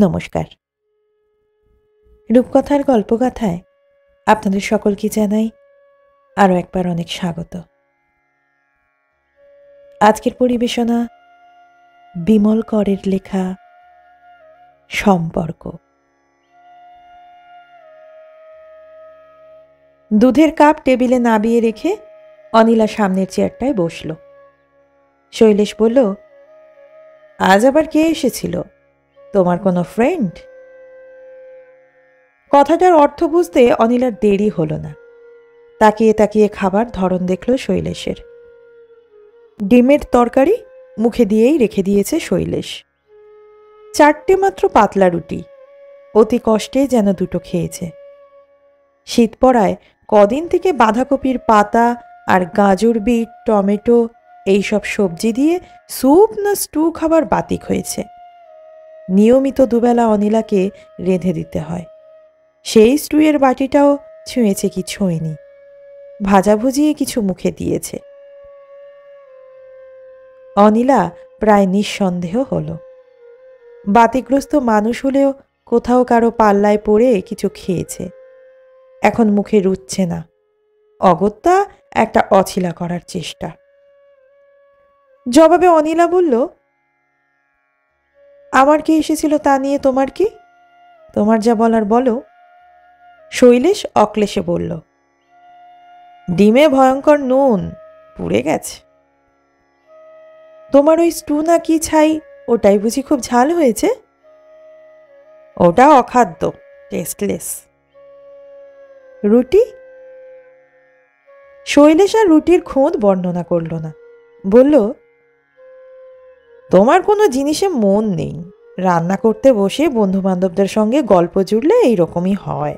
নমস্কার। রূপকথার গল্পগাথায় আপনাদের সকলকে জানাই আরও একবার অনেক স্বাগত। আজকের পরিবেশনা বিমল করের লেখা সম্পর্ক। দুধের কাপ টেবিলে নামিয়ে রেখে অনিলা সামনের চেয়ারটায় বসল। শৈলেশ বলল, আজ আবার কে এসেছিল? তোমার কোনো ফ্রেন্ড? কথাটার অর্থ বুঝতে অনিলার দেরি হলো না। তাকিয়ে তাকিয়ে খাবার ধরন দেখল শৈলেশের। ডিমের তরকারি মুখে দিয়েই রেখে দিয়েছে শৈলেশ। 4টে মাত্র পাতলা রুটি, অতি কষ্টে যেন দুটো খেয়েছে। শীত পড়ায় কদিন থেকে বাঁধাকপির পাতা আর গাজর, বিট, টমেটো এইসব সবজি দিয়ে স্যুপ না স্টু খাবার বাতিক হয়েছে। নিয়মিত দুবেলা অনিলাকে রেঁধে দিতে হয়। সেই স্টুয়ের বাটিটাও ছুঁয়েছে কি ছোঁয়নি, ভাজাভুজিয়ে কিছু মুখে দিয়েছে। অনিলা প্রায় নিঃসন্দেহ হল। বাতিগ্রস্ত মানুষ হলেও কোথাও কারো পাল্লায় পড়ে কিছু খেয়েছে, এখন মুখে রুচ্ছে না, অগত্যা একটা অছিলা করার চেষ্টা। জবাবে অনিলা বলল, আমার কি এসেছিল তা নিয়ে তোমার কি? তোমার যা বলার বলো। শৈলেশ অক্লেশে বলল, ডিমে ভয়ঙ্কর নুন, পুড়ে গেছে। তোমার ওই স্টু না কি ছাই, ওটাই বুঝি খুব ঝাল হয়েছে? ওটা অখাদ্য, টেস্টলেস। রুটি? শৈলেশ আর রুটির খোঁজ বর্ণনা করল না, বলল, তোমার কোনো জিনিসে মন নেই। রান্না করতে বসে বন্ধু বান্ধবদের সঙ্গে গল্প জুড়লে এইরকমই হয়।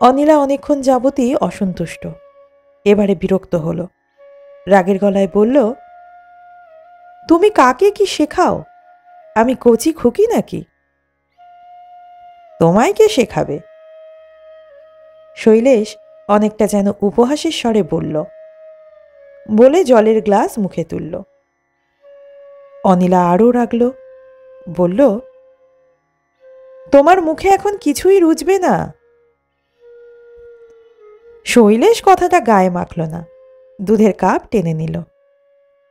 অনিলা অনেকক্ষণ যাবতই অসন্তুষ্ট, এবারে বিরক্ত হলো। রাগের গলায় বলল, তুমি কাকে কি শেখাও? আমি কচি খুকি নাকি? তোমায় কে শেখাবে? শৈলেশ অনেকটা যেন উপহাসের স্বরে বলল, বলে জলের গ্লাস মুখে তুলল। অনিলা আরও রাগল, বলল, তোমার মুখে এখন কিছুই রুচবে না। শৈলেশ কথাটা গায়ে মাখল না, দুধের কাপ টেনে নিল।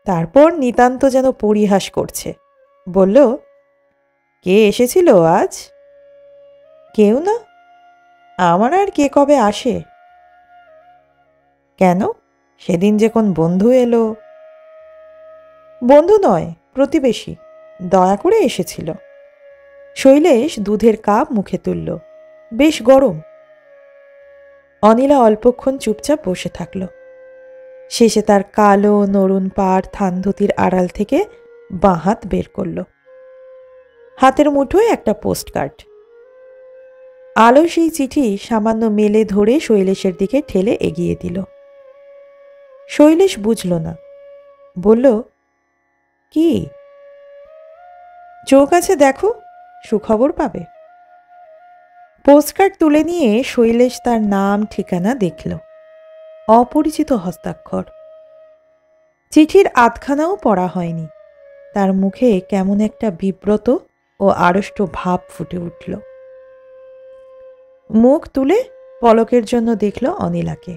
তারপর নিতান্ত যেন পরিহাস করছে বলল, কে এসেছিল আজ? কেউ না, আমার আর কে কবে আসে? কেন, সেদিন যে কোন বন্ধু এলো? বন্ধু নয়, প্রতিবেশী, দয়া করে এসেছিল। শৈলেশ দুধের কাপ মুখে তুলল, বেশ গরম। অনিলা অল্পক্ষণ চুপচাপ বসে থাকল। শেষে তার কালো নরুন পাড় থানধুতির আড়াল থেকে বাঁ হাত বের করল। হাতের মুঠোয় একটা পোস্টকার্ড। আলো সেই চিঠি সামান্য মেলে ধরে শৈলেশের দিকে ঠেলে এগিয়ে দিল। শৈলেশ বুঝল না, বলল, কি? চোখ আছে দেখো, সুখবর পাবে। পোস্টকার্ড তুলে নিয়ে শৈলেশ তার নাম ঠিকানা দেখল। অপরিচিত হস্তাক্ষর। চিঠির আধখানাও পড়া হয়নি। তার মুখে কেমন একটা বিব্রত ও আড়ষ্ট ভাব ফুটে উঠল। মুখ তুলে পলকের জন্য দেখল অনিলাকে।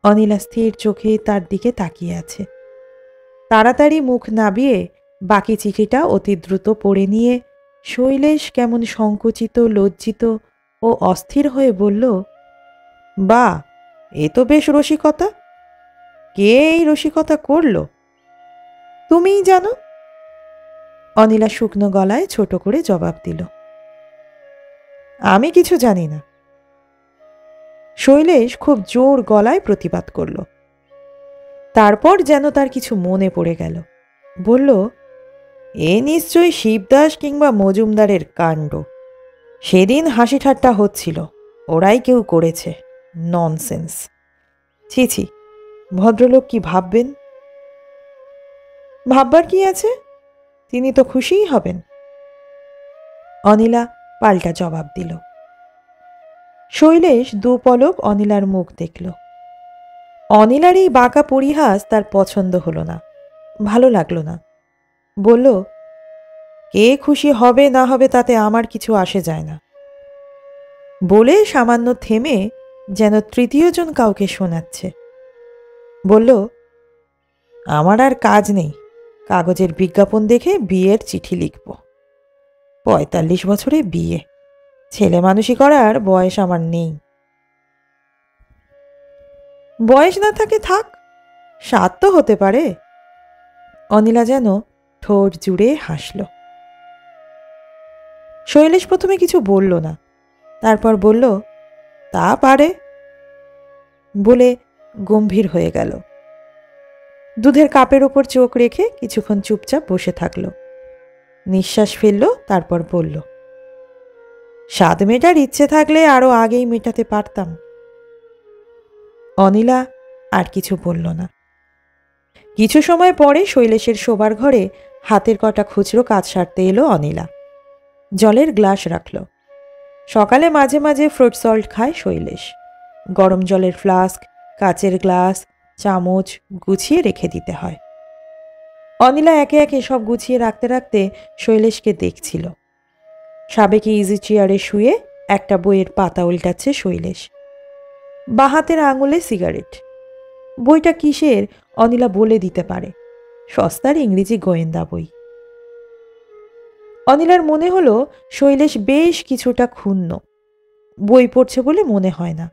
অনিলা স্থির চোখে তার দিকে তাকিয়ে আছে। তাড়াতাড়ি মুখ নাবিয়ে বাকি চিঠিটা অতি দ্রুত পড়ে নিয়ে শৈলেশ কেমন সংকুচিত, লজ্জিত ও অস্থির হয়ে বলল, বা, এ তো বেশ রসিকতা। কে এই রসিকতা করল? তুমিই জানো। অনিলা শুকনো গলায় ছোট করে জবাব দিল, আমি কিছু জানি না। শৈলেশ খুব জোর গলায় প্রতিবাদ করল। তারপর যেন তার কিছু মনে পড়ে গেল, বলল, এ নিশ্চয়ই শিবদাস কিংবা মজুমদারের কাণ্ড। সেদিন হাসি ঠাট্টা হচ্ছিল, ওরাই কেউ করেছে। ননসেন্স। ছি ছি, ভদ্রলোক কি ভাববেন? ভাববার কি আছে, তিনি তো খুশিই হবেন। অনিলা পাল্টা জবাব দিল। শৈলেশ দু পলক অনিলার মুখ দেখল। অনিলার এই বাঁকা পরিহাস তার পছন্দ হলো না, ভালো লাগলো না। বলল, কে খুশি হবে না হবে তাতে আমার কিছু আসে যায় না, বলে সামান্য থেমে যেন তৃতীয়জন কাউকে শোনাচ্ছে বলল, আমার আর কাজ নেই, কাগজের বিজ্ঞাপন দেখে বিয়ের চিঠি লিখব। ৪৫ বছরে বিয়ে, ছেলে মানুষই করার বয়স আমার নেই। বয়স না থাকে থাক, স্বাদ তো হতে পারে। অনিলা যেন ঠোঁট জুড়ে হাসল। শৈলেশ প্রথমে কিছু বলল না, তারপর বলল, তা পারে, বলে গম্ভীর হয়ে গেল। দুধের কাপের ওপর চোখ রেখে কিছুক্ষণ চুপচাপ বসে থাকল, নিঃশ্বাস ফেলল, তারপর বলল, স্বাদ মেটার ইচ্ছে থাকলে আরো আগেই মেটাতে পারতাম। অনিলা আর কিছু বলল না। কিছু সময় পরে শৈলেশের শোবার ঘরে হাতের কটা খুচরো কাজ সারতে এলো অনিলা। জলের গ্লাস রাখল। সকালে মাঝে মাঝে ফ্রুট সল্ট খায় শৈলেশ। গরম জলের ফ্লাস্ক, কাচের গ্লাস, চামচ গুছিয়ে রেখে দিতে হয়। অনিলা একে একে সব গুছিয়ে রাখতে রাখতে শৈলেশকে দেখছিল। সাবেকি ইজি চেয়ারে শুয়ে একটা বইয়ের পাতা উল্টাচ্ছে শৈলেশ। বাঁ হাতের আঙুলে সিগারেট। বইটা কিসের অনিলা বলে দিতে পারে, সস্তার ইংরেজি গোয়েন্দা বই। অনিলার মনে হলো শৈলেশ বেশ কিছুটা ক্ষুণ্ণ, বই পড়ছে বলে মনে হয় না,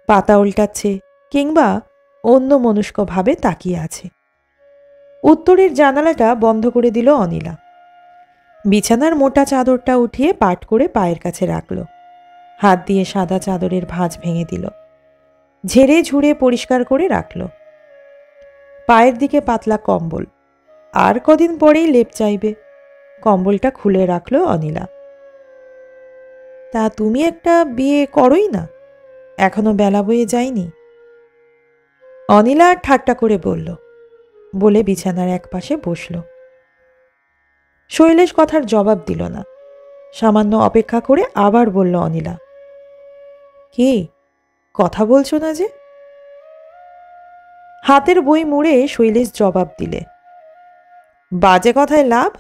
পাতা উল্টাচ্ছে কিংবা অন্যমনস্কভাবে তাকিয়ে আছে। উত্তরের জানালাটা বন্ধ করে দিল অনিলা। বিছানার মোটা চাদরটা উঠিয়ে পাট করে পায়ের কাছে রাখল। হাত দিয়ে সাদা চাদরের ভাঁজ ভেঙে দিল, ঝেড়ে ঝুড়ে পরিষ্কার করে রাখল। পায়ের দিকে পাতলা কম্বল, আর কদিন পরেই লেপ চাইবে। কম্বলটা খুলে রাখল অনিলা। তা তুমি একটা বিয়ে করোই না, এখনো বেলা বয়ে যায়নি। অনিলা ঠাট্টা করে বলল, বলে বিছানার এক পাশে বসল। শৈলেশ কথার জবাব দিল না। সামান্য অপেক্ষা করে আবার বলল অনিলা, কি কথা বলছো না যে? হাতের বই মুড়ে শৈলেশ জবাব দিলে, বাজে কথায় লাভ।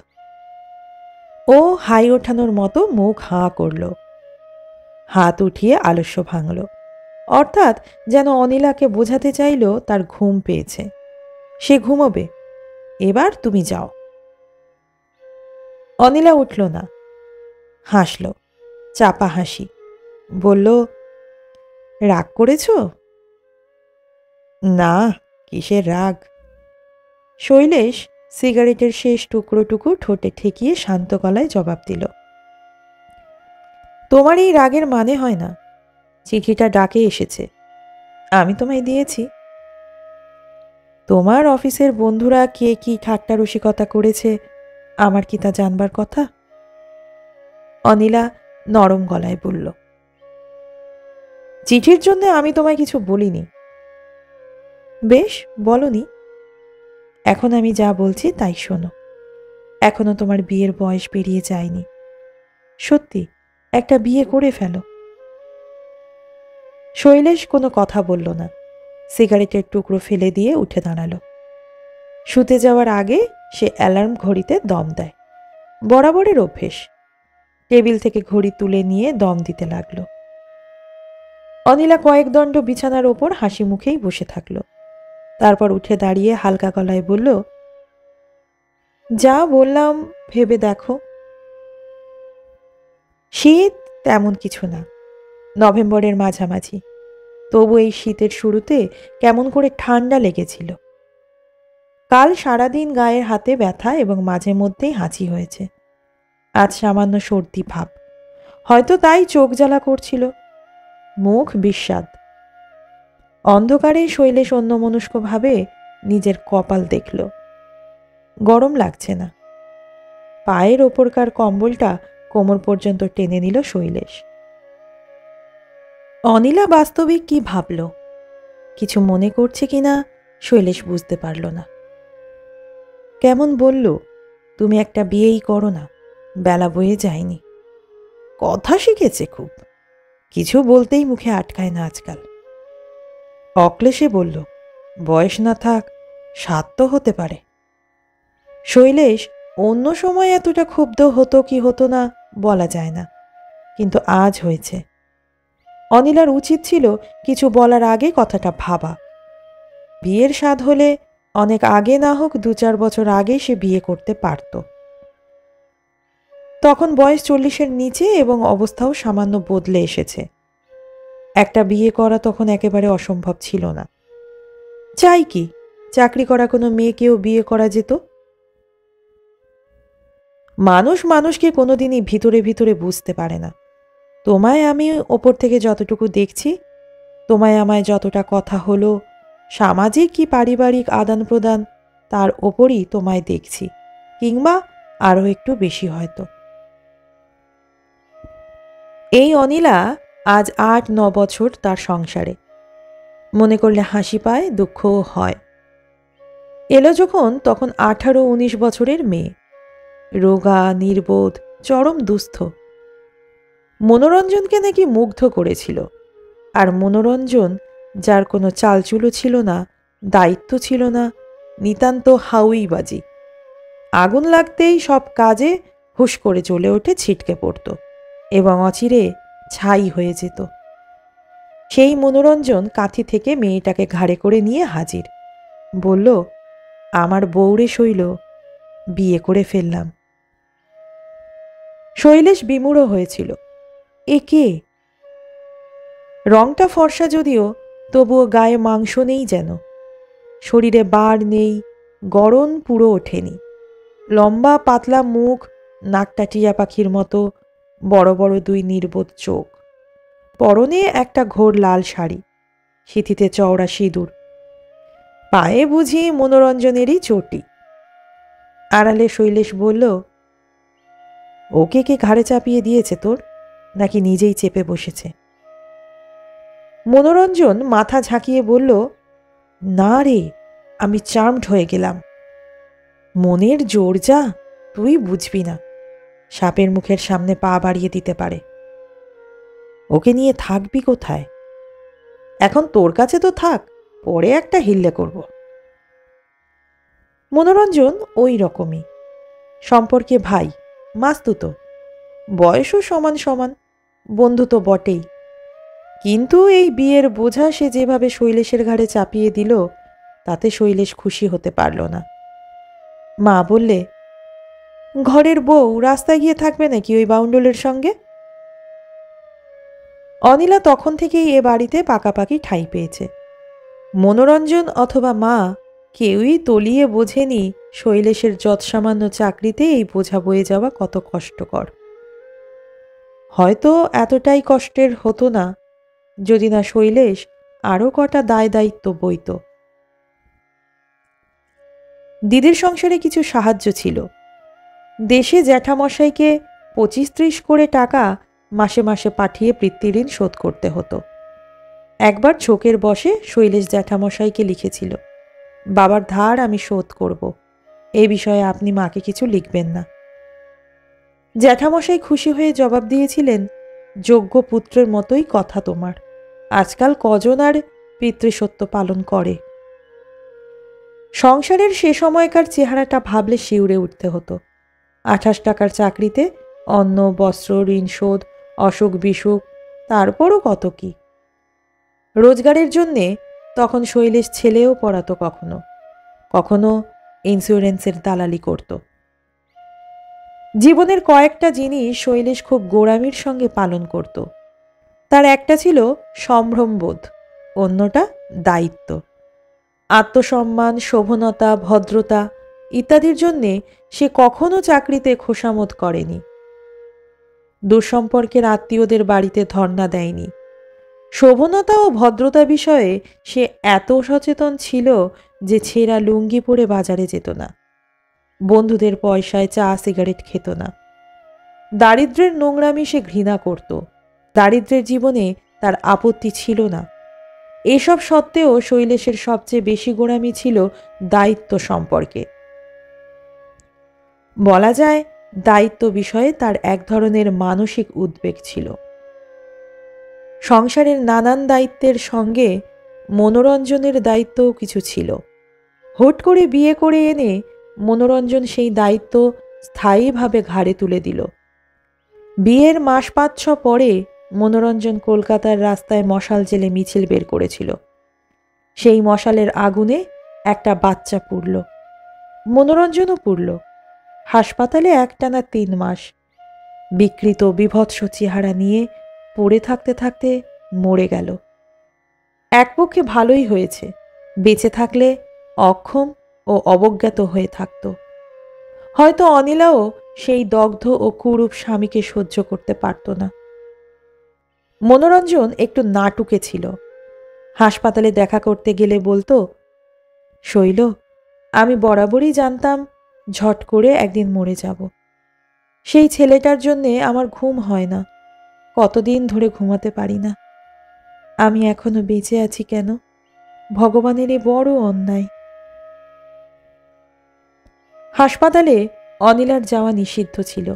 ও হাই ওঠানোর মতো মুখ হাঁ করল, হাত উঠিয়ে আলস্য ভাঙল, অর্থাৎ যেন অনিলাকে বোঝাতে চাইল তার ঘুম পেয়েছে, সে ঘুমোবে, এবার তুমি যাও। অনিলা উঠল না, হাসল, চাপা হাসি, বলল, রাগ করেছ? না, কিসের রাগ। শৈলেশ সিগারেটের শেষ টুকরোটুকু ঠোঁটে ঠেকিয়ে শান্ত গলায় জবাব দিল, তোমার এই রাগের মানে হয় না। চিঠিটা ডাকে এসেছে, আমি তোমায় দিয়েছি। তোমার অফিসের বন্ধুরা কে কি ঠাট্টা রসিকতা করেছে আমার কি তা জানবার কথা? অনিলা নরম গলায় বলল, চিঠির জন্য আমি তোমায় কিছু বলিনি। বেশ, বলনি। এখন আমি যা বলছি তাই শোনো। এখনো তোমার বিয়ের বয়স পেরিয়ে যায়নি। সত্যি, একটা বিয়ে করে ফেলো। শৈলেশ কোনো কথা বলল না, সিগারেটের টুকরো ফেলে দিয়ে উঠে দাঁড়ালো। শুতে যাওয়ার আগে সে অ্যালার্ম ঘড়িতে দম দেয়, বরাবরের অভ্যেস। টেবিল থেকে ঘড়ি তুলে নিয়ে দম দিতে লাগলো। অনিলা কয়েক দণ্ড বিছানার ওপর হাসি মুখেই বসে থাকলো। তারপর উঠে দাঁড়িয়ে হালকা গলায় বলল, যা বললাম ভেবে দেখো। শীত তেমন কিছু না, নভেম্বরের মাঝামাঝি, তবু এই শীতের শুরুতে কেমন করে ঠান্ডা লেগেছিল। কাল সারাদিন গায়ের হাতে ব্যথা এবং মাঝে মধ্যেই হাঁচি হয়েছে। আজ সামান্য সর্দি ভাব, হয়তো তাই চোখ জ্বালা করছিল। মুখ বিস্বাদ। অন্ধকারে শৈলেশ অন্যমনস্কভাবে নিজের কপাল দেখল। গরম লাগছে না। পায়ের ওপরকার কম্বলটা কোমর পর্যন্ত টেনে নিল শৈলেশ। অনিলা বাস্তবিক কি ভাবল, কিছু মনে করছে কিনা শৈলেশ বুঝতে পারল না। কেমন বলল, তুমি একটা বিয়েই করো না, বেলা বয়ে যায়নি। কথা শিখেছে খুব, কিছু বলতেই মুখে আটকায় না আজকাল। অক্লেশে বলল, বয়স না থাক, স্বাদ তো হতে পারে। শৈলেশ অন্য সময় এতটা ক্ষুব্ধ হতো কি হতো না বলা যায় না, কিন্তু আজ হয়েছে। অনিলার উচিত ছিল কিছু বলার আগে কথাটা ভাবা। বিয়ের স্বাদ হলে অনেক আগে না হোক 2-4 বছর আগে সে বিয়ে করতে পারত। তখন বয়স 40-এর নিচে এবং অবস্থাও সামান্য বদলে এসেছে। একটা বিয়ে করা তখন একেবারে অসম্ভব ছিল না। চাই কি, চাকরি করা কোনো মেয়েকেও বিয়ে করা যেত। মানুষ মানুষকে কোনোদিনই ভিতরে ভিতরে বুঝতে পারে না। তোমায় আমি ওপর থেকে যতটুকু দেখছি, তোমায় আমায় যতটা কথা হলো, সামাজিক কি পারিবারিক আদান প্রদান, তার ওপরই তোমায় দেখছি, কিংবা আরও একটু বেশি হয়তো। এই অনিলা আজ 8-9 বছর তার সংসারে। মনে করলে হাসি পায়, দুঃখও হয়। এলো যখন তখন 18-19 বছরের মেয়ে, রোগা, নির্বোধ, চরম দুস্থ। মনোরঞ্জনকে নাকি মুগ্ধ করেছিল, আর মনোরঞ্জন, যার কোনো চালচুলো ছিল না, দায়িত্ব ছিল না, নিতান্ত হাউইবাজি। আগুন লাগতেই সব কাজে হুশ করে জ্বলে ওঠে, ছিটকে পড়ত এবং অচিরে ছাই হয়ে যেত। সেই মনোরঞ্জন কাঁথি থেকে মেয়েটাকে ঘাড়ে করে নিয়ে হাজির। বলল, আমার বউরে শৈল, বিয়ে করে ফেললাম। শৈলেশ বিমূঢ় হয়েছিল। এ কে? রংটা ফর্সা যদিও, তবুও গায়ে মাংস নেই যেন। শরীরে বাড় নেই, গড়ন পুরো ওঠেনি। লম্বা পাতলা মুখ, নাকটা টিয়া পাখির মতো, বড় বড় 2 নির্বোধ চোখ। পরনে একটা ঘোর লাল শাড়ি, সিঁথিতে চওড়া সিঁদুর। পায়ে বুঝি মনোরঞ্জনেরই চটি। আড়ালে শৈলেশ বলল, ওকে কে ঘাড়ে চাপিয়ে দিয়েছে তোর, নাকি নিজেই চেপে বসেছে? মনোরঞ্জন মাথা ঝাঁকিয়ে বলল, না রে, আমি চার্মড হয়ে গেলাম। মনের জোর যা, তুই বুঝবি না। সাপের মুখের সামনে পা বাড়িয়ে দিতে পারে। ওকে নিয়ে থাকবি কোথায়? এখন তোর কাছে তো থাক, পরে একটা হিল্লে করব। মনোরঞ্জন ওই রকমই, সম্পর্কে ভাই, মাস্তুতো, বয়সও সমান সমান, বন্ধু তো বটেই। কিন্তু এই বিয়ের বোঝা সে যেভাবে শৈলেশের ঘাড়ে চাপিয়ে দিল, তাতে শৈলেশ খুশি হতে পারল না। মা বললে, ঘরের বউ রাস্তায় গিয়ে থাকবে নাকি ওই বাউন্ডলের সঙ্গে? অনিলা তখন থেকেই এ বাড়িতে পাকাপাকি ঠাঁই পেয়েছে। মনোরঞ্জন অথবা মা কেউই তলিয়ে বোঝেনি শৈলেশের যৎসামান্য চাকরিতে এই বোঝা বয়ে যাওয়া কত কষ্টকর। হয়তো এতটাই কষ্টের হতো না যদি না শৈলেশ আরও কটা দায় দায়িত্ব বইত। দিদির সংসারে কিছু সাহায্য ছিল। দেশে জ্যাঠামশাইকে 25-30 করে টাকা মাসে মাসে পাঠিয়ে বৃত্তিঋণ শোধ করতে হতো। একবার ছোকের বসে শৈলেশ জ্যাঠামশাইকে লিখেছিল, বাবার ধার আমি শোধ করব, এ বিষয়ে আপনি মাকে কিছু লিখবেন না। জ্যাঠামশাই খুশি হয়ে জবাব দিয়েছিলেন, যোগ্য পুত্রের মতোই কথা তোমার, আজকাল কজন আর পিতৃসত্য পালন করে। সংসারের সে সময়কার চেহারাটা ভাবলে শিউরে উঠতে হতো। 28 টাকার চাকরিতে অন্ন, বস্ত্র, ঋণ শোধ, অসুখ বিসুখ, তারপরও কত কি। রোজগারের জন্যে তখন শৈলেশ ছেলেও পড়াতো, কখনো কখনো ইন্স্যুরেন্সের দালালি করত। জীবনের কয়েকটা জিনিস শৈলেশ খুব গোঁড়ামির সঙ্গে পালন করত। তার একটা ছিল সম্ভ্রমবোধ, অন্যটা দায়িত্ব। আত্মসম্মান, শোভনতা, ভদ্রতা ইত্যাদির জন্যে সে কখনো চাকরিতে খোশামত করেনি। দুঃসম্পর্কের আত্মীয়দের বাড়িতে ধর্ণা দেয়নি। শোভনতা ও ভদ্রতা বিষয়ে সে এত সচেতন ছিল যে ছেঁড়া লুঙ্গি পরে বাজারে যেত না, বন্ধুদের পয়সায় চা সিগারেট খেত না। দারিদ্র্যের নোংরামি সে ঘৃণা করত। দারিদ্র্যের জীবনে তার আপত্তি ছিল না। এসব সত্ত্বেও শৈলেশের সবচেয়ে বেশি গোঁড়ামি ছিল দায়িত্ব সম্পর্কে। বলা যায়, দায়িত্ব বিষয়ে তার এক ধরনের মানসিক উদ্বেগ ছিল। সংসারের নানান দায়িত্বের সঙ্গে মনোরঞ্জনের দায়িত্বও কিছু ছিল। হুট করে বিয়ে করে এনে মনোরঞ্জন সেই দায়িত্ব স্থায়ীভাবে ঘাড়ে তুলে দিল। বিয়ের মাস ৫-৬ পরে মনোরঞ্জন কলকাতার রাস্তায় মশাল জেলে মিছিল বের করেছিল। সেই মশালের আগুনে একটা বাচ্চা পুড়ল, মনোরঞ্জনও পুড়ল। হাসপাতালে একটানা ৩ মাস বিকৃত বিভৎস চেহারা নিয়ে পড়ে থাকতে থাকতে মরে গেল। একপক্ষে ভালোই হয়েছে, বেঁচে থাকলে অক্ষম ও অবজ্ঞাত হয়ে থাকত। হয়তো অনিলাও সেই দগ্ধ ও কুরূপ স্বামীকে সহ্য করতে পারত না। মনোরঞ্জন একটু নাটুকে ছিল। হাসপাতালে দেখা করতে গেলে বলতো, শৈল, আমি বরাবরই জানতাম ঝট করে একদিন মরে যাব। সেই ছেলেটার জন্যে আমার ঘুম হয় না, কতদিন ধরে ঘুমাতে পারি না। আমি এখনো বেঁচে আছি কেন? ভগবানের এ বড় অন্যায়। হাসপাতালে অনিলার যাওয়া নিষিদ্ধ ছিল,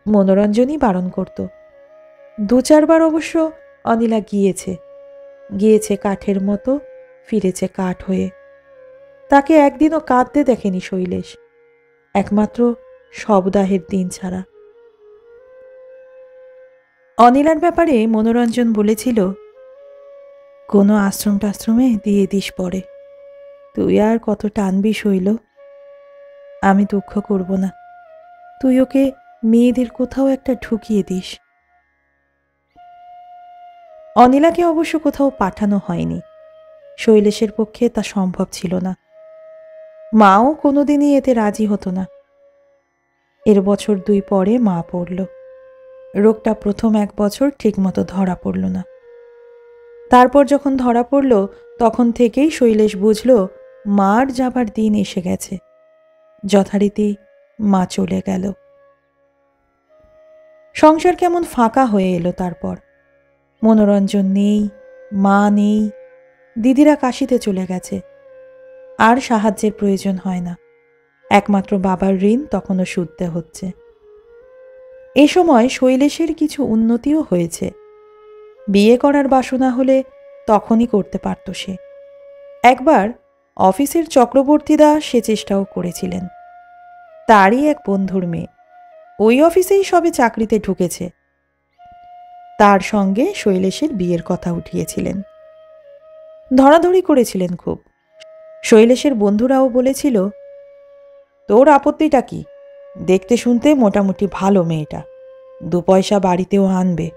মনোরঞ্জনই বারণ করত। ২-৪ বার অবশ্য অনিলা গিয়েছে কাঠের মতো, ফিরেছে কাঠ হয়ে। তাকে একদিনও কাঁদতে দেখেনি শৈলেশ, একমাত্র শবদাহের দিন ছাড়া। অনিলার ব্যাপারে মনোরঞ্জন বলেছিল, কোনো আশ্রম টাশ্রমে দিয়ে দিস পরে, তুই আর কত টানবি শৈল। আমি দুঃখ করব না, তুই ওকে মেয়েদের কোথাও একটা ঢুকিয়ে দিস। অনিলাকে অবশ্য কোথাও পাঠানো হয়নি, শৈলেশের পক্ষে তা সম্ভব ছিল না। মাও কোনোদিনই এতে রাজি হতো না। এর বছর ২ পরে মা পড়ল। রোগটা প্রথম ১ বছর ঠিকমতো ধরা পড়ল না। তারপর যখন ধরা পড়ল তখন থেকেই শৈলেশ বুঝল মার যাবার দিন এসে গেছে। যথারীতি মা চলে গেল। সংসার কেমন ফাঁকা হয়ে এলো তারপর। মনোরঞ্জন নেই, মা নেই, দিদিরা কাশিতে চলে গেছে। আর সাহায্যের প্রয়োজন হয় না, একমাত্র বাবার ঋণ তখনও শুধতে হচ্ছে। এ সময় শৈলেশের কিছু উন্নতিও হয়েছে। বিয়ে করার বাসনা হলে তখনই করতে পারত সে। একবার অফিসের চক্রবর্তীদা সে চেষ্টাও করেছিলেন। তারই এক বন্ধুর মেয়ে, ওই অফিসেই সবে চাকরিতে ঢুকেছে। তার সঙ্গে শৈলেশের বিয়ের কথা উঠিয়েছিলেন। ধরাধরি করেছিলেন খুব। শৈলেশের বন্ধুরাও বলেছিল, তোর আপত্তিটা কি? দেখতে শুনতে মোটামুটি ভালো মেয়েটা, ২ পয়সা বাড়িতেও আনবে,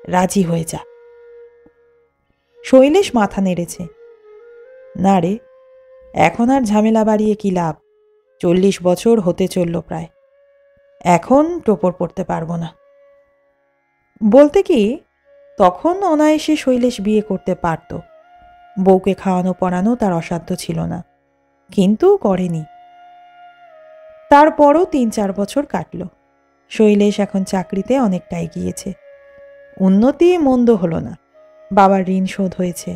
রাজি হয়ে যা। শৈলেশ মাথা নেড়েছে, না রে, এখন আর ঝামেলা বাড়িয়ে কি লাভ? ৪০ বছর হতে চলল প্রায়, এখন টোপর পড়তে পারবো না। বলতে কি, তখন অনায়াসে শৈলেশ বিয়ে করতে পারত। বউকে খাওয়ানো পড়ানো তার অসাধ্য ছিল না, কিন্তু করেনি। তারপরও ৩-৪ বছর কাটল। শৈলেশ এখন চাকরিতে অনেকটা এগিয়েছে। উন্নতি মন্দ হলো না, বাবার ঋণ শোধ হয়েছে।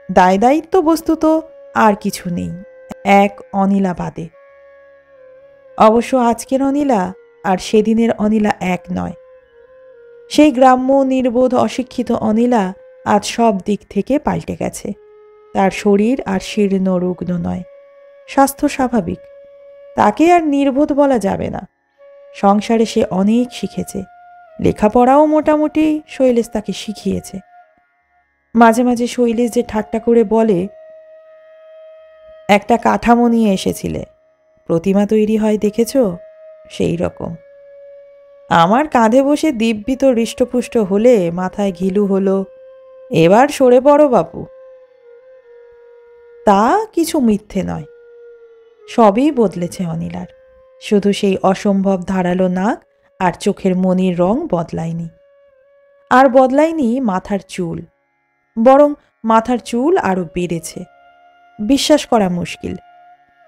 দায় দায়িত্ব বস্তুত আর কিছু নেই, এক অনিলা বাদে। অবশ্য আজকের অনিলা আর সেদিনের অনিলা এক নয়। সেই গ্রাম্য নির্বোধ অশিক্ষিত অনিলা আজ সব দিক থেকে পাল্টে গেছে। তার শরীর আর শীর্ণ রুগ্ন নয়, স্বাস্থ্য স্বাভাবিক। তাকে আর নির্বোধ বলা যাবে না। সংসারে সে অনেক শিখেছে, লেখাপড়াও মোটামুটি শৈলেশ তাকে শিখিয়েছে। মাঝে মাঝে শৈলেশ যে ঠাট্টা করে বলে, একটা কাঠামো নিয়ে এসেছিলে, প্রতিমা তৈরি হয় দেখেছ, সেই রকম। আমার কাঁধে বসে দিব্যি তো হৃষ্টপুষ্ট হলে মাথায় ঘিলু হলো, এবার সরে পড়ো বাপু। তা কিছু মিথ্যে নয়, সবই বদলেছে অনিলার। শুধু সেই অসম্ভব ধারালো নাক আর চোখের মনির রং বদলায়নি। আর বদলায়নি মাথার চুল, বরং মাথার চুল আরো বেড়েছে। বিশ্বাস করা মুশকিল,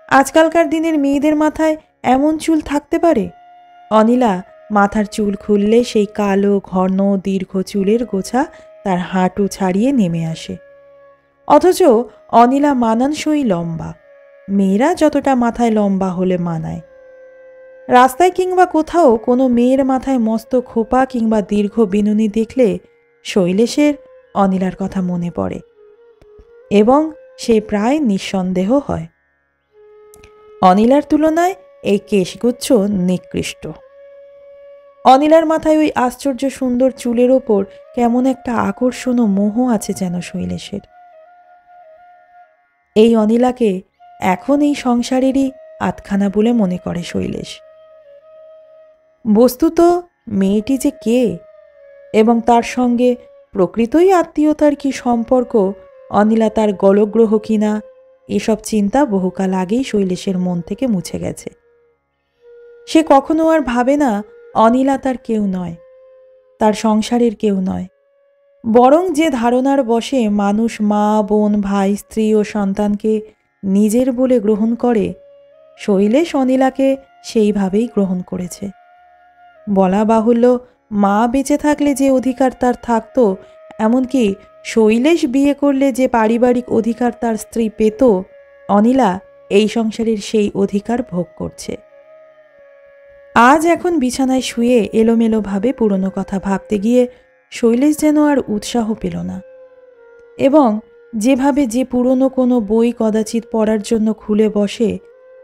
আজকালকার দিনের মেয়েদের মাথায় এমন চুল থাকতে পারে? অনিলা মাথার চুল খুললে সেই কালো ঘন দীর্ঘ চুলের গোছা তার হাঁটু ছাড়িয়ে নেমে আসে। অথচ অনিলা মানানসই লম্বা, মেয়েরা যতটা মাথায় লম্বা হলে মানায়। রাস্তায় কিংবা কোথাও কোনো মেয়ের মাথায় মস্ত খোপা কিংবা দীর্ঘ বিনুনি দেখলে শৈলেশের অনিলার কথা মনে পড়ে, এবং সে প্রায় নিঃসন্দেহ হয়। অনিলার তুলনায় এই কেশগুচ্ছ নিকৃষ্ট। অনিলার মাথায় ওই আশ্চর্য সুন্দর চুলের ওপর কেমন একটা আকর্ষণ ও মোহ আছে যেন শৈলেশের। এই অনিলাকে এখন এই সংসারেরই আধখানা বলে মনে করে শৈলেশ। বস্তুত মেয়েটি যে কে এবং তার সঙ্গে প্রকৃতই আত্মীয়তার কি সম্পর্ক, অনিলা তার গলগ্রহ কিনা, এসব চিন্তা বহুকাল আগেই শৈলেশের মন থেকে মুছে গেছে। সে কখনো আর ভাবে না অনিলা তার কেউ নয়, তার সংসারের কেউ নয়। বরং যে ধারণার বশে মানুষ মা, বোন, ভাই, স্ত্রী ও সন্তানকে নিজের বলে গ্রহণ করে, শৈলেশ অনিলাকে সেইভাবেই গ্রহণ করেছে। বলা বাহুল্য, মা বেঁচে থাকলে যে অধিকার তার থাকত, এমনকি শৈলেশ বিয়ে করলে যে পারিবারিক অধিকার তার স্ত্রী পেত, অনিলা এই সংসারের সেই অধিকার ভোগ করছে। আজ এখন বিছানায় শুয়ে এলোমেলোভাবে পুরনো কথা ভাবতে গিয়ে শৈলেশ যেন আর উৎসাহ পেল না, এবং যেভাবে যে পুরনো কোনো বই কদাচিৎ পড়ার জন্য খুলে বসে,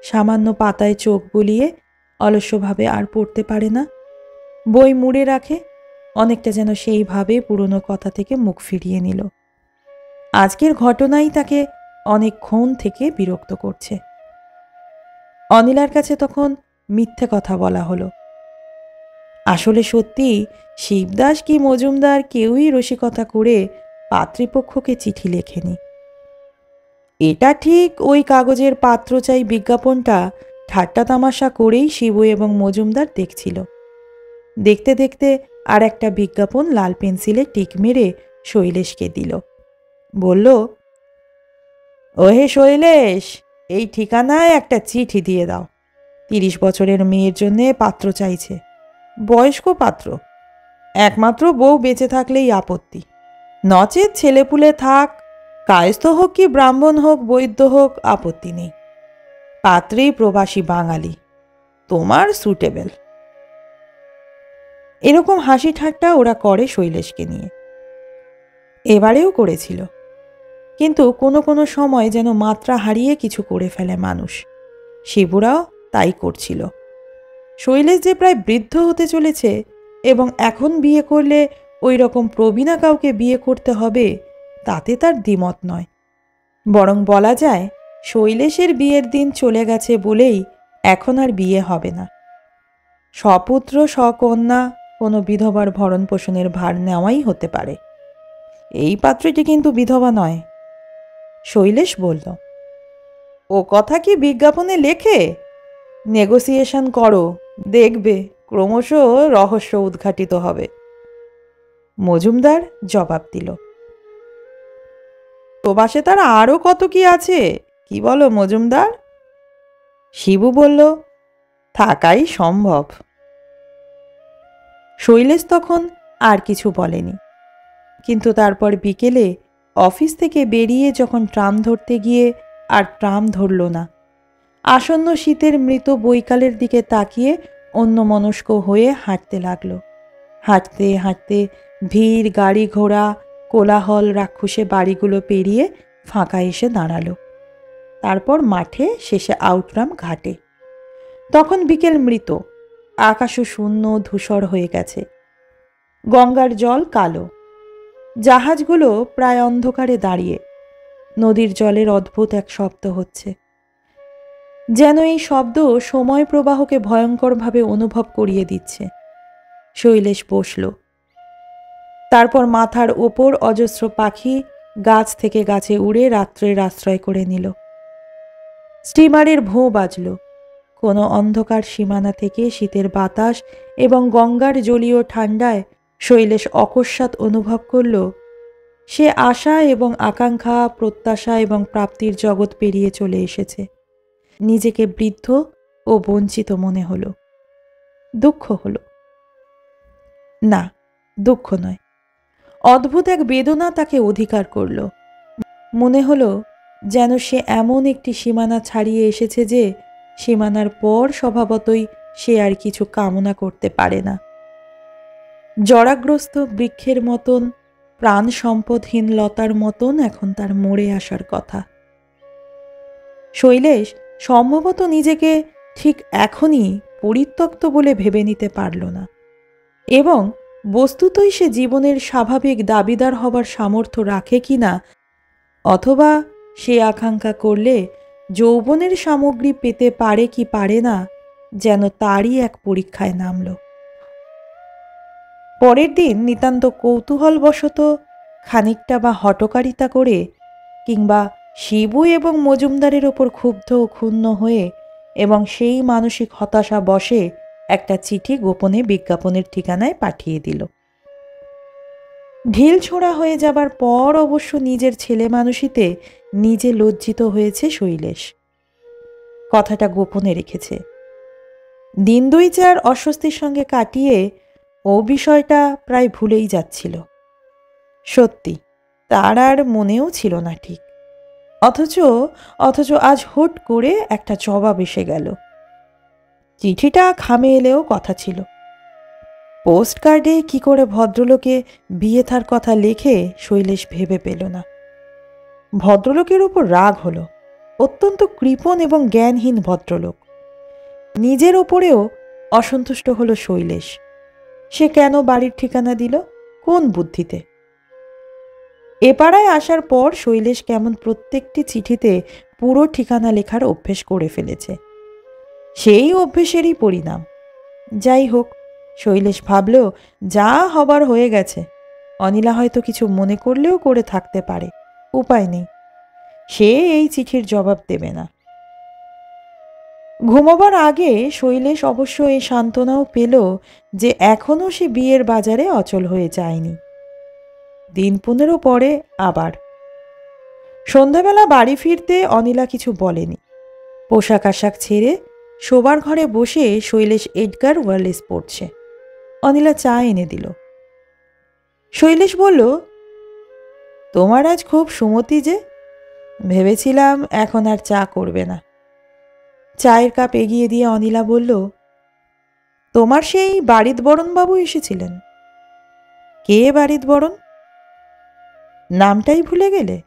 সামান্য পাতায় চোখ বুলিয়ে অলস্যভাবে আর পড়তে পারে না, বই মুড়ে রাখে, অনেকটা যেন সেইভাবে পুরনো কথা থেকে মুখ ফিরিয়ে নিল। আজকের ঘটনাই তাকে অনেকক্ষণ থেকে বিরক্ত করছে। অনিলার কাছে তখন মিথ্যে কথা বলা হলো। আসলে সত্যি শিবদাস কি মজুমদার কেউই রসিকতা করে পাত্রীপক্ষকে চিঠি লেখেনি। এটা ঠিক ওই কাগজের পাত্র চাই বিজ্ঞাপনটা ঠাট্টা তামাশা করেই শিবু এবং মজুমদার দেখছিল। দেখতে দেখতে আর একটা বিজ্ঞাপন লাল পেন্সিলে টিক মেরে শৈলেশকে দিল। বলল, ওহে শৈলেশ, এই ঠিকানায় একটা চিঠি দিয়ে দাও। 30 বছরের মেয়ের জন্যে পাত্র চাইছে, বয়স্ক পাত্র, একমাত্র বউ বেঁচে থাকলেই আপত্তি, নচেত ছেলেপুলে থাক, কায়স্থ হোক কি ব্রাহ্মণ হোক, বৈদ্য হোক, আপত্তি নেই, পাত্রী প্রবাসী বাঙালি, তোমার সুটেবেল। এরকম হাসি ঠাট্টা ওরা করে শৈলেশকে নিয়ে, এবারেও করেছিল। কিন্তু কোনো কোনো সময় যেন মাত্রা হারিয়ে কিছু করে ফেলে মানুষ, শিবুরাও তাই করছিল। শৈলেশ যে প্রায় বৃদ্ধ হতে চলেছে এবং এখন বিয়ে করলে ওই রকম প্রবীণা কাউকে বিয়ে করতে হবে, তাতে তার দ্বিমত নয়। বরং বলা যায় শৈলেশের বিয়ের দিন চলে গেছে বলেই এখন আর বিয়ে হবে না। সপুত্র সকন্যা কোনো বিধবার ভরণ পোষণের ভার নেওয়াই হতে পারে। এই পাত্রটি কিন্তু বিধবা নয়। শৈলেশ বলল, ও কথা কি বিজ্ঞাপনে লেখে? নেগোসিয়েশন করো, দেখবে ক্রমশ রহস্য উদ্ঘাটিত হবে। মজুমদার জবাব দিল, প্রবাসে তার আরও কত কি আছে, কি বলো মজুমদার? শিবু বলল, থাকাই সম্ভব। শৈলেশ তখন আর কিছু বলেনি, কিন্তু তারপর বিকেলে অফিস থেকে বেরিয়ে যখন ট্রাম ধরতে গিয়ে আর ট্রাম ধরল না, আসন্ন শীতের মৃত বৈকালের দিকে তাকিয়ে অন্যমনস্ক হয়ে হাঁটতে লাগল। হাঁটতে হাঁটতে ভিড়, গাড়ি ঘোড়া, কোলাহল রাক্ষসে বাড়িগুলো পেরিয়ে ফাঁকা এসে দাঁড়ালো। তারপর মাঠে, শেষে আউটরাম ঘাটে। তখন বিকেল মৃত, আকাশও শূন্য ধূসর হয়ে গেছে, গঙ্গার জল কালো, জাহাজগুলো প্রায় অন্ধকারে দাঁড়িয়ে। নদীর জলের অদ্ভুত এক শব্দ হচ্ছে, যেন এই শব্দ সময় প্রবাহকে ভয়ঙ্করভাবে অনুভব করিয়ে দিচ্ছে। শৈলেশ বসল। তারপর মাথার ওপর অজস্র পাখি গাছ থেকে গাছে উড়ে রাত্রের আশ্রয় করে নিল। স্টিমারের ভোঁ বাজল। কোনো অন্ধকার সীমানা থেকে শীতের বাতাস এবং গঙ্গার জলীয় ঠান্ডায় শৈলেশ অকস্মাৎ অনুভব করল সে আশা এবং আকাঙ্ক্ষা, প্রত্যাশা এবং প্রাপ্তির জগৎ পেরিয়ে চলে এসেছে। নিজেকে বৃদ্ধ ও বঞ্চিত মনে হলো। দুঃখ হলো না, দুঃখ নয়, অদ্ভুত এক বেদনা তাকে অধিকার করল। মনে হলো যেন সে এমন একটি সীমানা ছাড়িয়ে এসেছে যে সীমানার পর স্বভাবতই সে আর কিছু কামনা করতে পারে না। জরাগ্রস্ত বৃক্ষের মতন, প্রাণ সম্পদহীন লতার মতন এখন তার মরে আসার কথা। শৈলেশ সম্ভবত নিজেকে ঠিক এখনই পরিত্যক্ত বলে ভেবে নিতে পারল না, এবং বস্তুতই সে জীবনের স্বাভাবিক দাবিদার হবার সামর্থ্য রাখে কিনা, অথবা সে আকাঙ্ক্ষা করলে যৌবনের সামগ্রী পেতে পারে কি পারে না, যেন তারই এক পরীক্ষায় নামল। পরের দিন নিতান্ত কৌতূহলবশত খানিকটা বা হঠকারিতা করে, কিংবা শিবু এবং মজুমদারের ওপর ক্ষুব্ধ ও ক্ষুণ্ণ হয়ে এবং সেই মানসিক হতাশা বশে একটা চিঠি গোপনে বিজ্ঞাপনের ঠিকানায় পাঠিয়ে দিল। ঢিল ছোঁড়া হয়ে যাবার পর অবশ্য নিজের ছেলে মানুষিতে নিজে লজ্জিত হয়েছে শৈলেশ। কথাটা গোপনে রেখেছে। দিন দুই চার অস্বস্তির সঙ্গে কাটিয়ে ও বিষয়টা প্রায় ভুলেই যাচ্ছিল। সত্যি তার আর মনেও ছিল না ঠিক। অথচ আজ হুট করে একটা জবাব এসে গেল। চিঠিটা খামে এলেও কথা ছিল। পোস্ট কার্ডে কি করে ভদ্রলোকে বিয়ে থার কথা লেখে শৈলেশ ভেবে পেল না। ভদ্রলোকের উপর রাগ হলো। অত্যন্ত কৃপণ এবং জ্ঞানহীন ভদ্রলোক। নিজের ওপরেও অসন্তুষ্ট হলো শৈলেশ। সে কেন বাড়ির ঠিকানা দিল? কোন বুদ্ধিতে? এ পাড়ায় আসার পর শৈলেশ কেমন প্রত্যেকটি চিঠিতে পুরো ঠিকানা লেখার অভ্যেস করে ফেলেছে। সেই অভ্যেসেরই পরিণাম। যাই হোক, শৈলেশ ভাবল যা হবার হয়ে গেছে। অনিলা হয়তো কিছু মনে করলেও করে থাকতে পারে, উপায় নেই। সে এই চিঠির জবাব দেবে না। ঘুমোবার আগে শৈলেশ অবশ্য এই সান্ত্বনাও পেল যে এখনও সে বিয়ের বাজারে অচল হয়ে যায়নি। দিন 15 পরে আবার সন্ধ্যাবেলা বাড়ি ফিরতে অনিলা কিছু বলেনি। পোশাক আশাক ছেড়ে শোবার ঘরে বসে শৈলেশ এডগার ওয়ালেস পড়ছে। অনিলা চা এনে দিল। শৈলেশ বলল, তোমার আজ খুব সুমতি যে, ভেবেছিলাম এখন আর চা করবে না। চায়ের কাপ এগিয়ে দিয়ে অনিলা বলল, তোমার সেই বাড়িত বরণবাবু এসেছিলেন। কে বাড়িত বরণ? নামটাই ভুলে গেলে?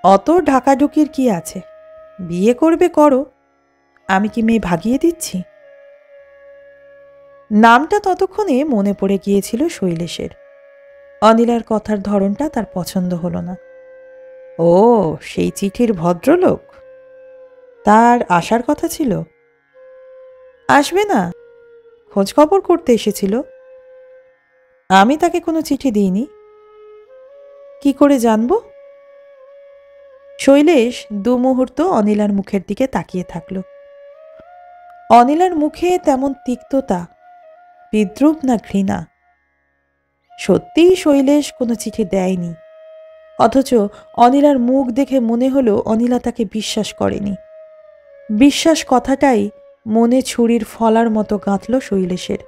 অত ঢাকাঢুকির কি আছে? বিয়ে করবে করো, আমি কি মেয়ে ভাগিয়ে দিচ্ছি? নামটা ততক্ষণে মনে পড়ে গিয়েছিল শৈলেশের। অনিলার কথার ধরনটা তার পছন্দ হলো না। ও, সেই চিঠির ভদ্রলোক? তার আসার কথা ছিল? আসবে না, খোঁজ খবর করতে এসেছিল। আমি তাকে কোনো চিঠি দিইনি। কি করে জানবো? শৈলেশ দু মুহূর্ত অনিলার মুখের দিকে তাকিয়ে থাকল। অনিলার মুখে তেমন তিক্ততা, বিদ্রুপ না ঘৃণা। সত্যিই শৈলেশ কোনো চিঠি দেয়নি। অথচ অনিলার মুখ দেখে মনে হলো অনিলা তাকে বিশ্বাস করেনি। বিশ্বাস কথাটাই মনে ছুরির ফলার মতো গাঁথল শৈলেশের।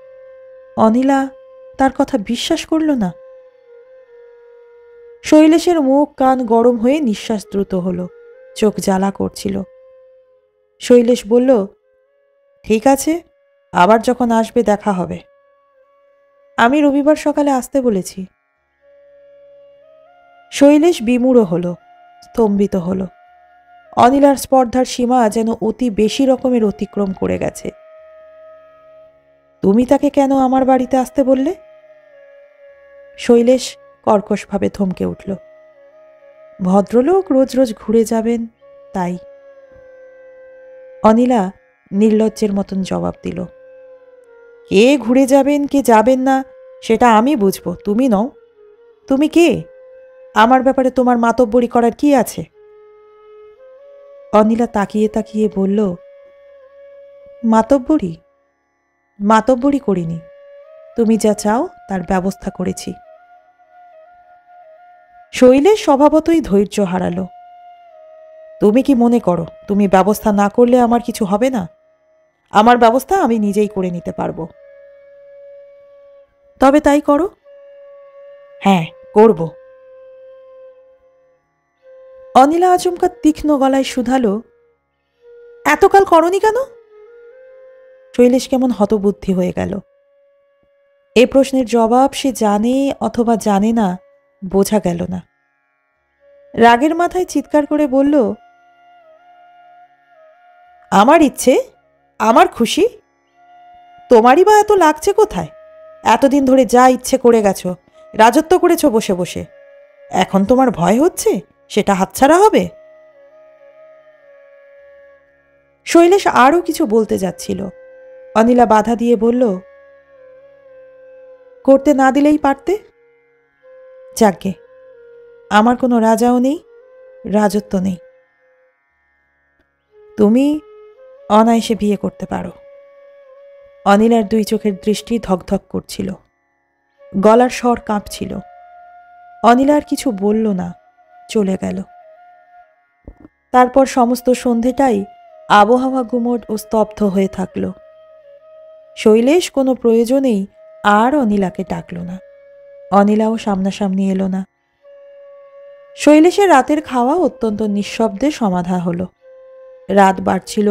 অনিলা তার কথা বিশ্বাস করল না। শৈলেশের মুখ কান গরম হয়ে নিঃশ্বাস দ্রুত হলো, চোখ জ্বালা করছিল। শৈলেশ বলল, ঠিক আছে, আবার যখন আসবে দেখা হবে। আমি রবিবার সকালে আসতে বলেছি। শৈলেশ বিমূঢ় হলো, স্তম্ভিত হলো। অনিলার স্পর্ধার সীমা যেন অতি বেশি রকমের অতিক্রম করে গেছে। তুমি তাকে কেন আমার বাড়িতে আসতে বললে? শৈলেশ কর্কশভাবে থমকে উঠল। ভদ্রলোক রোজ রোজ ঘুরে যাবেন, তাই। অনিলা নির্লজ্জের মতন জবাব দিল, কে ঘুরে যাবেন কে যাবেন না সেটা আমি বুঝবো, তুমি নও। তুমি কে? আমার ব্যাপারে তোমার মাতব্বরি করার কি আছে? অনিলা তাকিয়ে তাকিয়ে বলল, মাতব্বরি? মাতব্বরি করিনি। তুমি যা চাও তার ব্যবস্থা করেছি। শৈলেশ স্বভাবতই ধৈর্য হারালো। তুমি কি মনে করো তুমি ব্যবস্থা না করলে আমার কিছু হবে না? আমার ব্যবস্থা আমি নিজেই করে নিতে পারবো। তবে তাই করো। হ্যাঁ, করব। অনিলা আচমকা তীক্ষ্ণ গলায় শুধালো, এতকাল করনি কেন? শৈলেশ কেমন হতবুদ্ধি হয়ে গেল। এ প্রশ্নের জবাব সে জানে অথবা জানে না, বোঝা গেল না। রাগের মাথায় চিৎকার করে বলল, আমার ইচ্ছে আমার খুশি? তোমারই বা এত লাগছে কোথায়? এতদিন ধরে যা ইচ্ছে করে গেছো, রাজত্ব করেছো বসে বসে। এখন তোমার ভয় হচ্ছে সেটা হাতছাড়া হবে? শৈলেশ আরও কিছু বলতে যাচ্ছিল, অনিলা বাধা দিয়ে বলল, করতে না দিলেই পারতে। যাকে, আমার কোনো রাজাও নেই, রাজত্ব নেই। তুমি অনায়াসে বিয়ে করতে পারো। অনিলার দুই চোখের দৃষ্টি ধকধক করছিল, গলার স্বর কাঁপছিল। অনিলা আর কিছু বলল না, চলে গেল। তারপর সমস্ত সন্ধেটাই আবহাওয়া গুমট ও স্তব্ধ হয়ে থাকল। শৈলেশ কোনো প্রয়োজনেই আর অনিলাকে ডাকল না। অনিলাও সামনাসামনি এলো না। শৈলেশের রাতের খাওয়া অত্যন্ত নিঃশব্দে সমাধা হলো। রাত বাড়ছিল,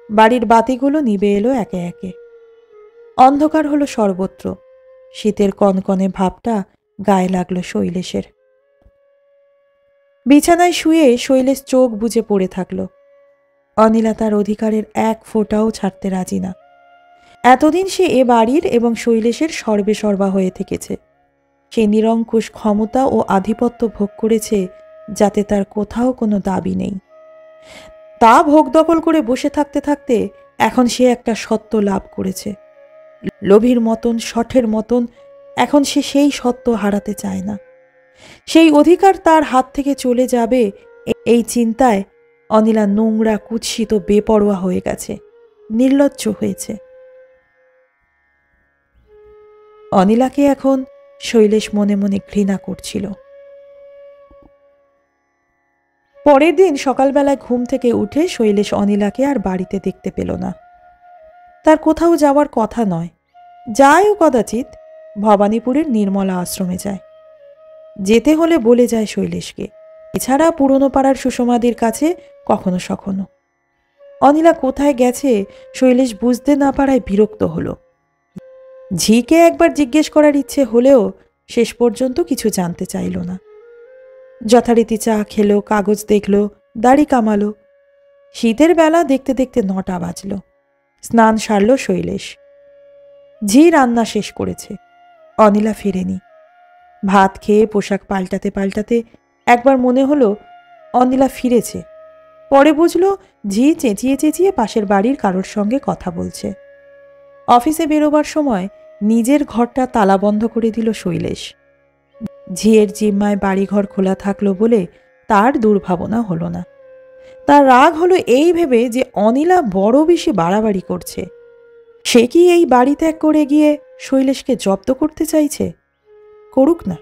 বাড়ির বাতিগুলো নিভে এলো একে একে। অন্ধকার হলো সর্বত্র। শীতের কনকনে ভাবটা গায়ে লাগলো শৈলেশের। বিছানায় শুয়ে শৈলেশ চোখ বুজে পড়ে থাকল। অনিলা তার অধিকারের এক ফোঁটাও ছাড়তে রাজি না। এতদিন সে এ বাড়ির এবং শৈলেশের সর্বেসর্বা হয়ে থেকেছে। সে নিরঙ্কুশ ক্ষমতা ও আধিপত্য ভোগ করেছে, যাতে তার কোথাও কোনো দাবি নেই। তা ভোগ দখল করে বসে থাকতে থাকতে এখন সে একটা সত্য লাভ করেছে। লোভীর মতন, শঠের মতন এখন সে সেই সত্য হারাতে চায় না। সেই অধিকার তার হাত থেকে চলে যাবে এই চিন্তায় অনিলা নোংরা, কুৎসিত, বেপরোয়া হয়ে গেছে, নির্লজ্জ হয়েছে। অনিলাকে এখন শৈলেশ মনে মনে ঘৃণা করছিল। পরের দিন সকালবেলায় ঘুম থেকে উঠে শৈলেশ অনিলাকে আর বাড়িতে দেখতে পেল না। তার কোথাও যাওয়ার কথা নয়, যায়ও কদাচিৎ ভবানীপুরের নির্মলা আশ্রমে যায়। যেতে হলে বলে যায় শৈলেশকে, এছাড়া পুরনো পাড়ার সুষমাদির কাছে কখনো সখনো। অনিলা কোথায় গেছে শৈলেশ বুঝতে না পারায় বিরক্ত হলো। ঝিকে একবার জিজ্ঞেস করার ইচ্ছে হলেও শেষ পর্যন্ত কিছু জানতে চাইল না। যথারীতি চা খেলো, কাগজ দেখলো, দাড়ি কামালো। শীতের বেলা দেখতে দেখতে 9টা বাজল। স্নান সারল শৈলেশ। ঝি রান্না শেষ করেছে, অনিলা ফেরেনি। ভাত খেয়ে পোশাক পাল্টাতে পাল্টাতে একবার মনে হলো অনিলা ফিরেছে। পরে বুঝল ঝি চেঁচিয়ে চেঁচিয়ে পাশের বাড়ির কারোর সঙ্গে কথা বলছে। অফিসে বেরোবার সময় নিজের ঘরটা তালা বন্ধ করে দিল শৈলেশ। ঝিয়ের জিম্মায় বাড়িঘর খোলা থাকলো বলে তার দুর্ভাবনা হলো না। তার রাগ হলো এই ভেবে যে অনিলা বড় বেশি বাড়াবাড়ি করছে। সে কি এই বাড়ি ত্যাগ করে গিয়ে শৈলেশকে জব্দ করতে চাইছে? করুক না।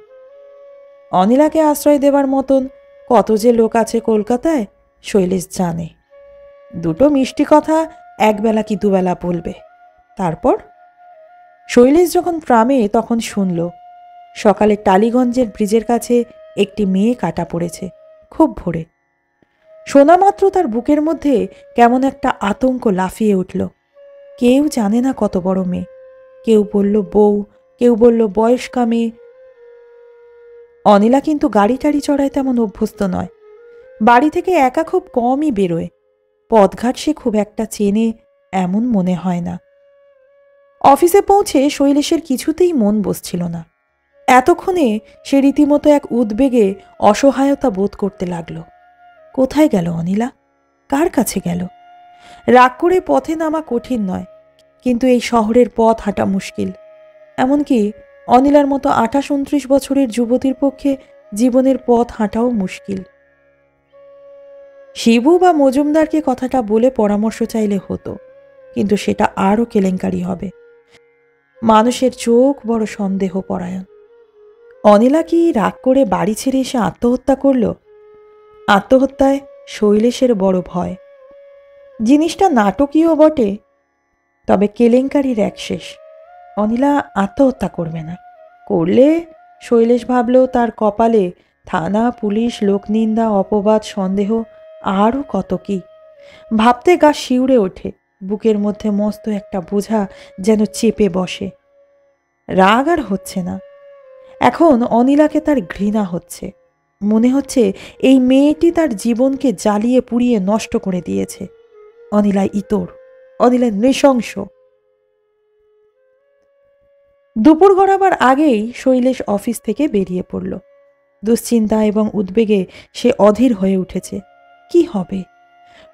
অনিলাকে আশ্রয় দেবার মতন কত যে লোক আছে কলকাতায় শৈলেশ জানে। দুটো মিষ্টি কথা একবেলা কি দুবেলা বলবে। তারপর শৈলেশ যখন ট্রামে, তখন শুনল সকালে টালিগঞ্জের ব্রিজের কাছে একটি মেয়ে কাটা পড়েছে, খুব ভোরে। শোনা মাত্র তার বুকের মধ্যে কেমন একটা আতঙ্ক লাফিয়ে উঠল। কেউ জানে না কত বড় মেয়ে। কেউ বলল বউ, কেউ বলল বয়স্কা মেয়ে। অনিলা কিন্তু গাড়ি টাড়ি চড়ায় তেমন অভ্যস্ত নয়। বাড়ি থেকে একা খুব কমই বেরোয়। পথঘাট সে খুব একটা চেনে এমন মনে হয় না। অফিসে পৌঁছে শৈলেশের কিছুতেই মন বসছিল না। এতক্ষণে সে রীতিমতো এক উদ্বেগে অসহায়তা বোধ করতে লাগল। কোথায় গেল অনিলা? কার কাছে গেল? রাগ করে পথে নামা কঠিন নয়, কিন্তু এই শহরের পথ হাঁটা মুশকিল। এমনকি অনিলার মতো 28-29 বছরের যুবতীর পক্ষে জীবনের পথ হাঁটাও মুশকিল। শিবু বা মজুমদারকে কথাটা বলে পরামর্শ চাইলে হতো, কিন্তু সেটা আরও কেলেঙ্কারি হবে। মানুষের চোখ বড় সন্দেহ পরায়ণ। অনিলা কি রাগ করে বাড়ি ছেড়ে এসে আত্মহত্যা করল? আত্মহত্যায় শৈলেশের বড় ভয়। জিনিসটা নাটকীয় বটে, তবে কেলেঙ্কারির এক শেষ। অনিলা আত্মহত্যা করবে না। করলে শৈলেশ ভাবল তার কপালে থানা, পুলিশ, লোকনিন্দা, অপবাদ, সন্দেহ, আরও কত কি। ভাবতে গা শিউরে ওঠে। বুকের মধ্যে মস্ত একটা বোঝা যেন চেপে বসে। রাগ আর হচ্ছে না। এখন অনিলাকে তার ঘৃণা হচ্ছে। মনে হচ্ছে এই মেয়েটি তার জীবনকে জ্বালিয়ে পুড়িয়ে নষ্ট করে দিয়েছে। অনিলা ইতর। অনিলা নৃশংস। দুপুর গড়াবার আগেই শৈলেশ অফিস থেকে বেরিয়ে পড়ল। দুশ্চিন্তা এবং উদ্বেগে সে অধীর হয়ে উঠেছে। কি হবে?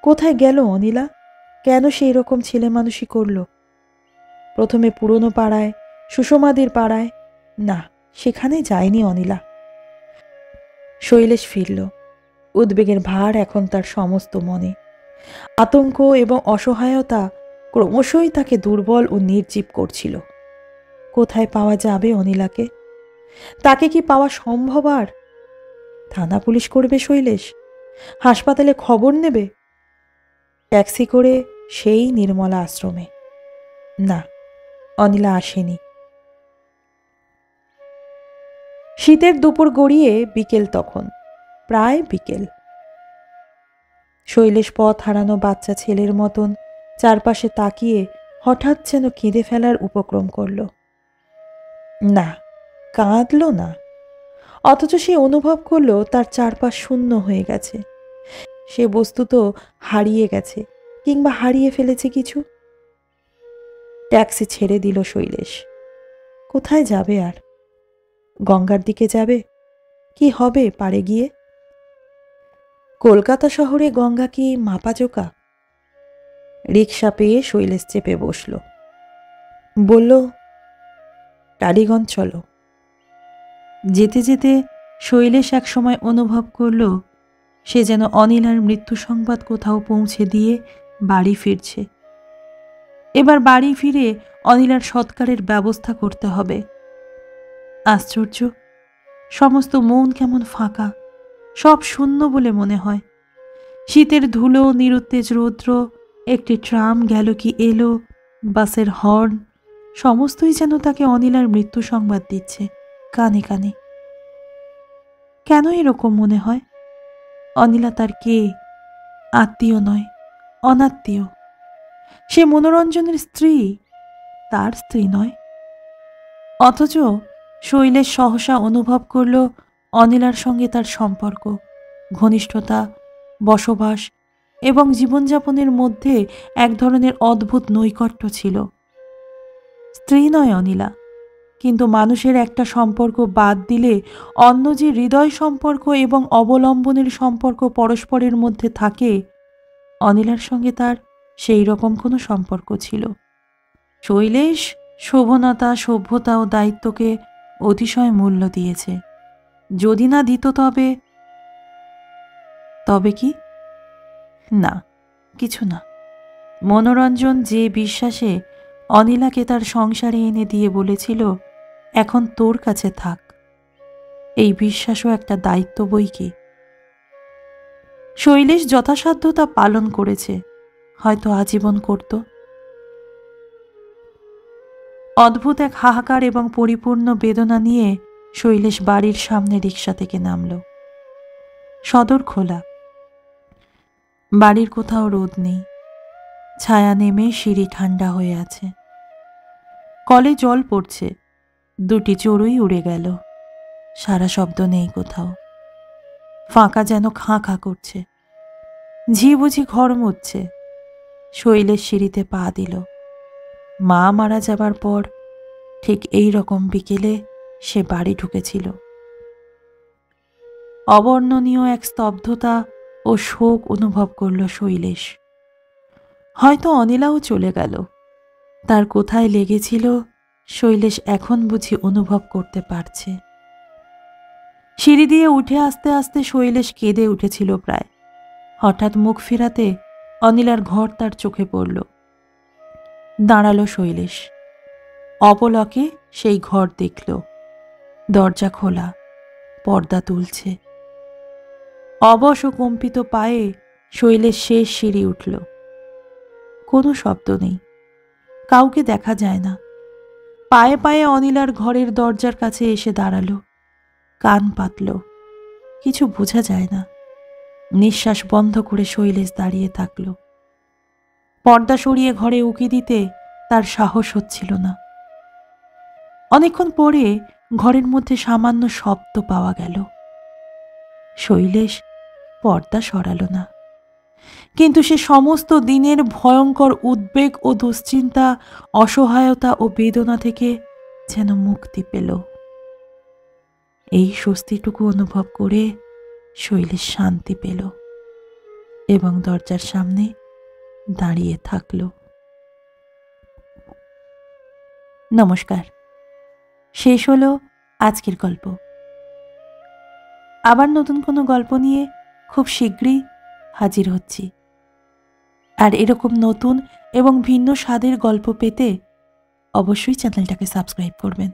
কোথায় গেল অনিলা? কেন সেই রকম ছেলে মানুষই করল? প্রথমে পুরনো পাড়ায়, সুষমাদের পাড়ায়, না, সেখানে যায়নি অনিলা। শৈলেশ ফিরল। উদ্বেগের ভার এখন তার সমস্ত মনে। আতঙ্ক এবং অসহায়তা ক্রমশই তাকে দুর্বল ও নির্জীব করছিল। কোথায় পাওয়া যাবে অনিলাকে? তাকে কি পাওয়া সম্ভব? আর থানা পুলিশ করবে শৈলেশ? হাসপাতালে খবর নেবে? ট্যাক্সি করে সেই নির্মলা আশ্রমে? না, অনিলা আসেনি। শীতের দুপুর গড়িয়ে বিকেল তখন, প্রায় বিকেল। শৈলেশ পথ হারানো বাচ্চা ছেলের মতন চারপাশে তাকিয়ে হঠাৎ যেন কেঁদে ফেলার উপক্রম করল। না, কাঁদল না, অথচ সে অনুভব করল তার চারপাশ শূন্য হয়ে গেছে। সে বস্তুত হারিয়ে গেছে, কিংবা হারিয়ে ফেলেছে কিছু। ট্যাক্সি ছেড়ে দিল শৈলেশ। কোথায় যাবে আর? গঙ্গার দিকে যাবে? কি হবে পাড়ে গিয়ে? কলকাতা শহরে গঙ্গা কি মাপাজোকা? রিকশা পেয়ে শৈলেশ চেপে বসল। বলল, টালিগঞ্জ চলো। যেতে যেতে শৈলেশ এক সময় অনুভব করল সে যেন অনিলার মৃত্যু সংবাদ কোথাও পৌঁছে দিয়ে বাড়ি ফিরছে। এবার বাড়ি ফিরে অনিলার সৎকারের ব্যবস্থা করতে হবে। আশ্চর্য, সমস্ত মন কেমন ফাঁকা, সব শূন্য বলে মনে হয়। শীতের ধুলো, নিরুত্তেজ রৌদ্র, একটি ট্রাম গেল কি এলো, বাসের হর্ন, সমস্তই যেন তাকে অনিলার মৃত্যু সংবাদ দিচ্ছে কানে কানে। কেন এরকম মনে হয়? অনিলা তার কে? আত্মীয় নয়, অনাত্মীয়। সে মনোরঞ্জনের স্ত্রী, তার স্ত্রী নয়। অথচ শৈলেশ সহসা অনুভব করল অনিলার সঙ্গে তার সম্পর্ক, ঘনিষ্ঠতা, বসবাস এবং জীবনযাপনের মধ্যে এক ধরনের অদ্ভুত নৈকট্য ছিল। স্ত্রী নয় অনিলা, কিন্তু মানুষের একটা সম্পর্ক বাদ দিলে অন্য যে হৃদয় সম্পর্ক এবং অবলম্বনের সম্পর্ক পরস্পরের মধ্যে থাকে, অনিলার সঙ্গে তার সেই রকম কোনো সম্পর্ক ছিল। শৈলেশ শোভনতা, সভ্যতা ও দায়িত্বকে অতিশয় মূল্য দিয়েছে। যদি না দিত তবে কি? না, কিছু না। মনোরঞ্জন যে বিশ্বাসে অনিলাকে তার সংসারে এনে দিয়ে বলেছিল, এখন তোর কাছে থাক, এই বিশ্বাসও একটা দায়িত্ব বই কি। শৈলেশ যথাসাধ্য তা পালন করেছে, হয়তো আজীবন করত। অদ্ভুত এক হাহাকার এবং পরিপূর্ণ বেদনা নিয়ে শৈলেশ বাড়ির সামনে রিকশা থেকে নামল। সদর খোলা, বাড়ির কোথাও রোদ নেই, ছায়া নেমে সিঁড়ি ঠান্ডা হয়ে আছে। কলে জল পড়ছে, দুটি চড়ুই উড়ে গেল, সারা শব্দ নেই কোথাও। ফাঁকা যেন খাঁ খাঁ করছে। ঝি বুঝি ঘর মুছছে। শৈলেশ সিঁড়িতে পা দিল। মা মারা যাবার পর ঠিক এই রকম বিকেলে সে বাড়ি ঢুকেছিল। অবর্ণনীয় এক স্তব্ধতা ও শোক অনুভব করল শৈলেশ। হয়তো অনিলাও চলে গেল। তার কোথায় লেগেছিল শৈলেশ এখন বুঝি অনুভব করতে পারছে। সিঁড়ি দিয়ে উঠে আসতে আসতে শৈলেশ কেঁদে উঠেছিল প্রায়। হঠাৎ মুখ ফেরাতে অনিলার ঘর তার চোখে পড়ল। দাঁড়ালো শৈলেশ। অপলকে সেই ঘর দেখল। দরজা খোলা, পর্দা তুলছে। অবশ ও কম্পিত পায়ে শৈলেশ শেষ সিঁড়ি উঠল। কোনো শব্দ নেই, কাউকে দেখা যায় না। পায়ে পায়ে অনিলার ঘরের দরজার কাছে এসে দাঁড়ালো। কান পাতল, কিছু বোঝা যায় না। নিঃশ্বাস বন্ধ করে শৈলেশ দাঁড়িয়ে থাকল। পর্দা সরিয়ে ঘরে উকি দিতে তার সাহস হচ্ছিল না। অনেকক্ষণ পরে ঘরের মধ্যে সামান্য শব্দ পাওয়া গেল। শৈলেশ পর্দা সরালো না, কিন্তু সে সমস্ত দিনের ভয়ঙ্কর উদ্বেগ ও দুশ্চিন্তা, অসহায়তা ও বেদনা থেকে যেন মুক্তি পেল। এই স্বস্তিটুকু অনুভব করে শৈলেশ শান্তি পেল এবং দরজার সামনে দাঁড়িয়ে থাকল। নমস্কার, শেষ হলো আজকের গল্প। আবার নতুন কোনো গল্প নিয়ে খুব শীঘ্রই হাজির হচ্ছি। আর এরকম নতুন এবং ভিন্ন স্বাদের গল্প পেতে অবশ্যই চ্যানেলটাকে সাবস্ক্রাইব করবেন।